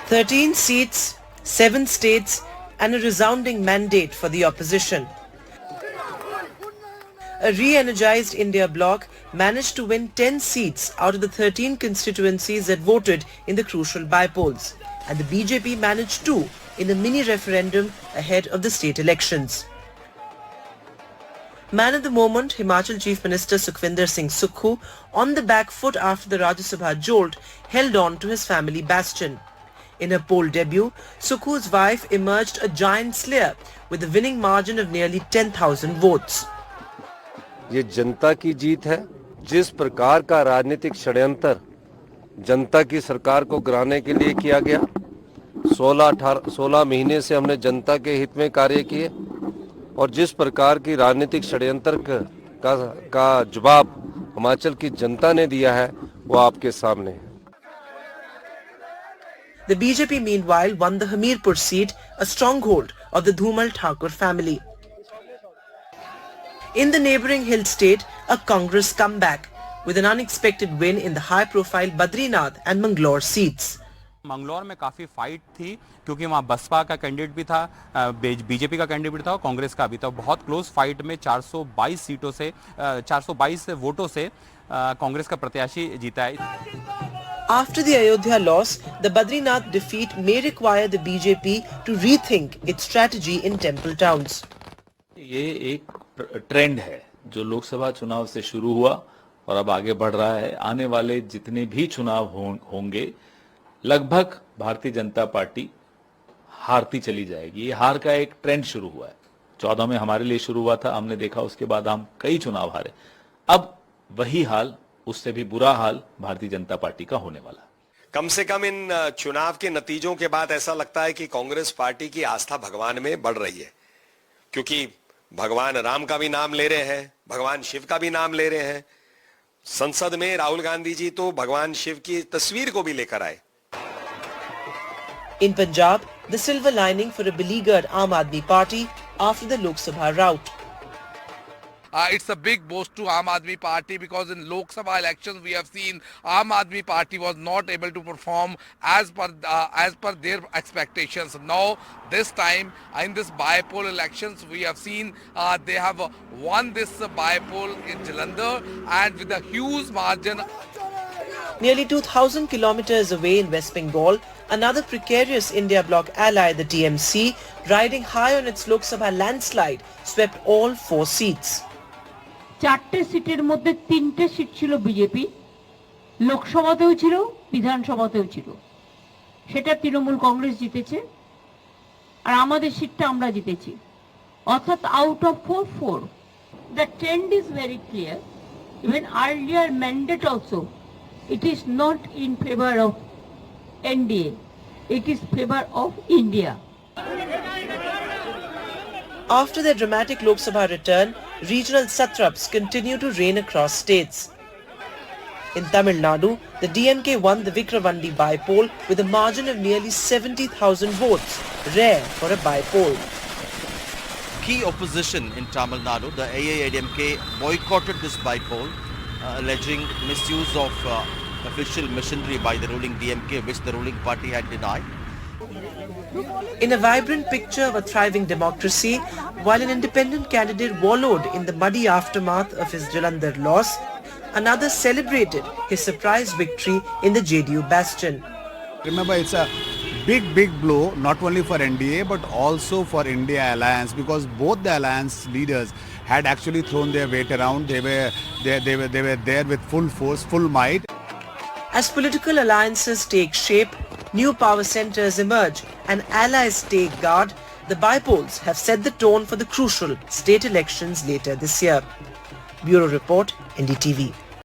13 seats, 7 states and a resounding mandate for the opposition. A re-energized India bloc managed to win 10 seats out of the 13 constituencies that voted in the crucial by-polls, and the BJP managed 2 in a mini-referendum ahead of the state elections. Man of the moment, Himachal Chief Minister Sukhvinder Singh Sukhu, on the back foot after the Rajya Sabha jolt, held on to his family bastion. In her poll debut, Sukhu's wife emerged a giant slayer with a winning margin of nearly 10,000 votes. ये जनता की जीत है। जिस प्रकार का राजनीतिक षड्यंत्र जनता की सरकार को गिराने के लिए किया गया, 16 महीने से हमने जनता के हित में कार्य किए और जिस प्रकार की राजनीतिक षड्यंत्र का जवाब हिमाचल की जनता ने दिया है वो आपके सामने है। The BJP meanwhile won the Hamirpur seat, a stronghold of the Dhumal Thakur family. In the neighbouring hill state, a Congress comeback with an unexpected win in the high-profile Badrinath and Mangalore seats. Manglaur में काफ़ी fight थी क्योंकि वहाँ बसपा का candidate भी था, BJP का candidate भी था और कांग्रेस का भी था। बहुत क्लोज फाइट में 422 वोटों से कांग्रेस का प्रत्याशी जीता है। After the Ayodhya loss, the Badrinath defeat may require the BJP to rethink its strategy in temple towns. ये एक ट्रेंड है जो लोकसभा चुनाव से शुरू हुआ और अब आगे बढ़ रहा है। आने वाले जितने भी चुनाव होंगे लगभग भारतीय जनता पार्टी हारती चली जाएगी। ये हार का एक ट्रेंड शुरू हुआ है। 14 में हमारे लिए शुरू हुआ था, हमने देखा उसके बाद हम कई चुनाव हारे। अब वही हाल, उससे भी बुरा हाल भारतीय जनता पार्टी का होने वाला है। कम से कम इन चुनाव के नतीजों के बाद ऐसा लगता है कि कांग्रेस पार्टी की आस्था भगवान में बढ़ रही है, क्योंकि भगवान राम का भी नाम ले रहे हैं, भगवान शिव का भी नाम ले रहे हैं। संसद में राहुल गांधी जी तो भगवान शिव की तस्वीर को भी लेकर आए। In Punjab, the silver lining for a beleaguered Aam Aadmi Party after the Lok Sabha rout. It's a big boost to Aam Aadmi Party because in Lok Sabha elections we have seen Aam Aadmi Party was not able to perform as per their expectations. Now this time in this by-poll elections we have seen they have won this by-poll in Jalandhar and with a huge margin. Nearly 2,000 kilometers away in West Bengal, another precarious India bloc ally, the TMC, riding high on its Lok Sabha landslide, swept all 4 seats. 4টে সিটের মধ্যে 3টে seat ছিল BJP, লোকসভাতেও ছিল, বিধানসভাতেও ছিল। সেটা তৃণমূল কংগ্রেস জিতেছে আর আমাদের সিটটা আমরা জিতেছি। অর্থাৎ out of 4. The trend is very clear. Even earlier mandate also, it is not in favor of NDA. It is favor of India. After their dramatic Lok Sabha return, regional satraps continue to reign across states. In Tamil Nadu, the DMK won the Vikravandi by-poll with a margin of nearly 70,000 votes, rare for a by-poll. Key opposition in Tamil Nadu, the AIADMK, boycotted this by-poll, alleging misuse of official machinery by the ruling DMK, which the ruling party had denied. In a vibrant picture of a thriving democracy, while an independent candidate wallowed in the muddy aftermath of his Jalandhar loss, another celebrated his surprise victory in the JDU bastion. Remember, it's a big blow not only for NDA but also for India Alliance, because both the alliance leaders had actually thrown their weight around. They were there with full force, full might. As political alliances take shape, new power centers emerge and allies take guard, the by-polls have set the tone for the crucial state elections later this year. Bureau Report, NDTV.